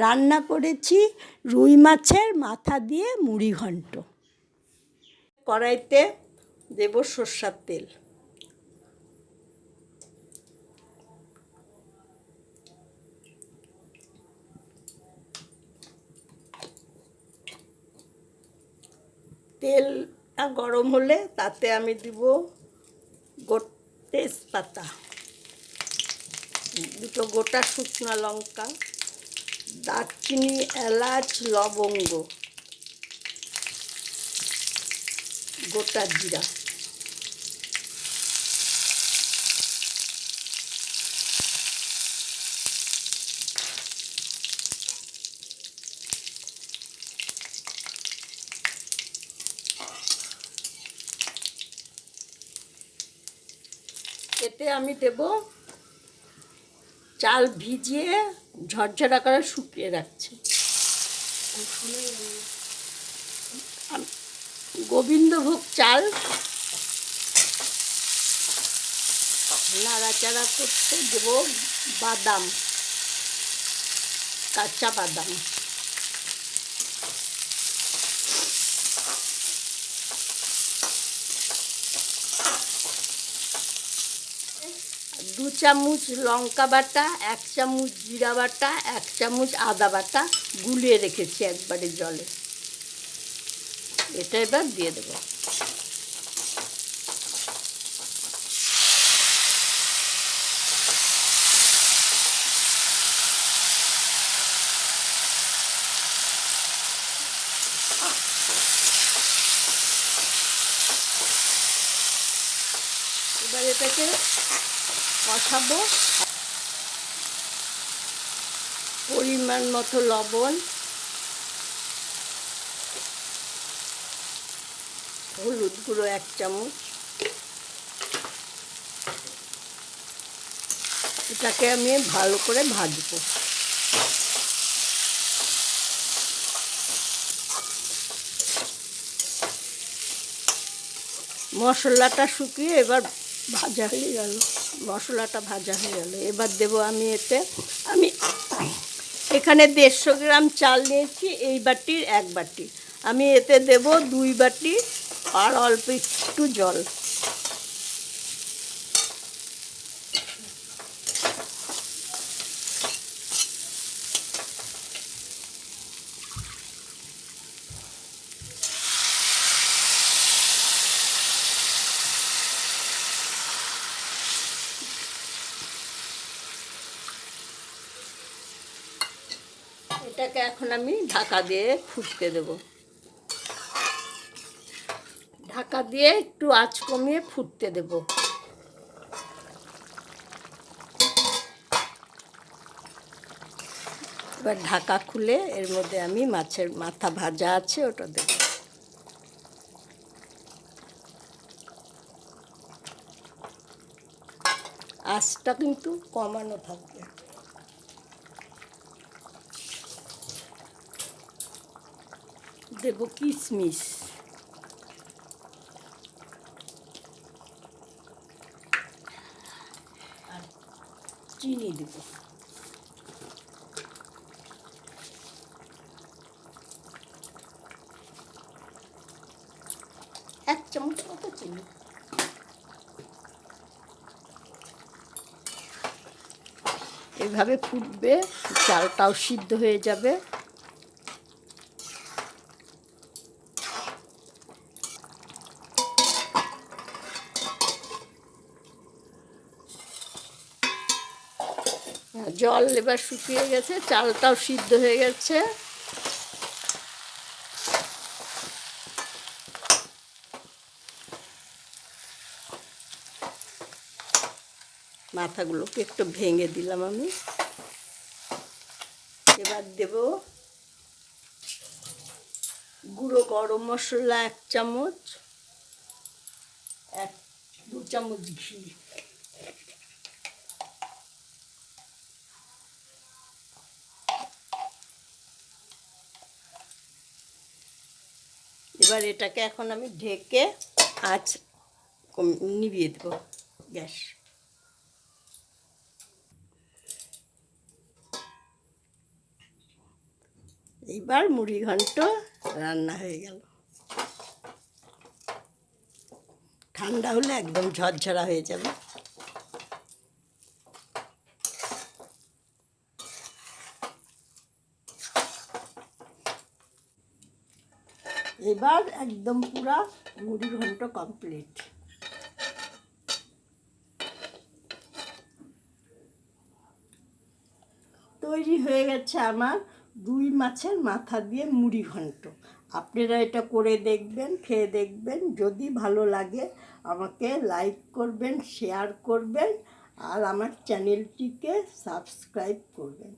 রান্না করেছি রুই মাছের মাথা দিয়ে মুড়ি ঘন্ট। কড়াইতে দেব সরষের তেল। তেলটা গরম হলে তাতে আমি দিব তেজপাতা, দুটো গোটা শুকনো লঙ্কা, দারচিনি, এলাচ, লবঙ্গ, গোটা জিরা। এতে আমি দেব চাল ভিজিয়ে ঝরঝরা করে শুকিয়ে রাখছি। গোবিন্দভোগ চাল নাড়াচাড়া করতে দেব বাদাম, কাঁচা বাদাম, দু চামচ লঙ্কা বাটা, 1 চামচ জিরা বাটা, 1 চামচ আদা বাটা গুলিয়ে রেখেছি একবারে জলে। এটা এবার দিয়ে দেব। এবার এটাকে কষাবো। পরিমাণ মতো লবণ, হলুদ গুঁড়ো 1 চামচ। এটাকে আমি ভালো করে ভাজবো। মশলাটা শুকিয়ে এবার ভাজা হয়ে গেল, মশলাটা ভাজা হয়ে গেল। এবার দেব আমি আমি এখানে 150 গ্রাম চাল নিয়েছি, এই বাটির 1 বাটি। আমি এতে দেব 2 বাটি আর অল্প একটু জল। এটাকে এখন আমি ঢাকা দিয়ে ফুটতে দেব। ঢাকা দিয়ে একটু আঁচ কমিয়ে ফুটতে দেব। এবার ঢাকা খুলে এর মধ্যে আমি মাছের মাথা ভাজা আছে ওটা দেব। আঁচটা কিন্তু কমানো থাকবে। দেব কিশমিশ, আর চিনি দেব। এক চামচ মতো চিনি। এভাবে ফুটবে, চালটাও সিদ্ধ হয়ে যাবে। জল এবার শুকিয়ে গেছে, চালটাও সিদ্ধ হয়ে গেছে। মাথাগুলোকে একটু ভেঙে দিলাম আমি। এবার দেব গুঁড়ো গরম মশলা 1 চামচ, 2 চামচ ঘি। এবার এটাকে এখন আমি ঢেকে আঁচ নিভিয়ে দেব গ্যাস। এইবার মুড়ি ঘন্ট রান্না হয়ে গেল। ঠান্ডা হলে একদম ঝরঝরা হয়ে যাবে। এবার একদম পুরা মুড়ি ঘন্ট কমপ্লিট। তৈরি হয়ে গেছে আমার রুই মাছের মাথা দিয়ে মুড়ি ঘন্ট। আপনারা এটা করে দেখবেন, খেয়ে দেখবেন। যদি ভালো লাগে আমাকে লাইক করবেন, শেয়ার করবেন আর আমার চ্যানেলটিকে সাবস্ক্রাইব করবেন।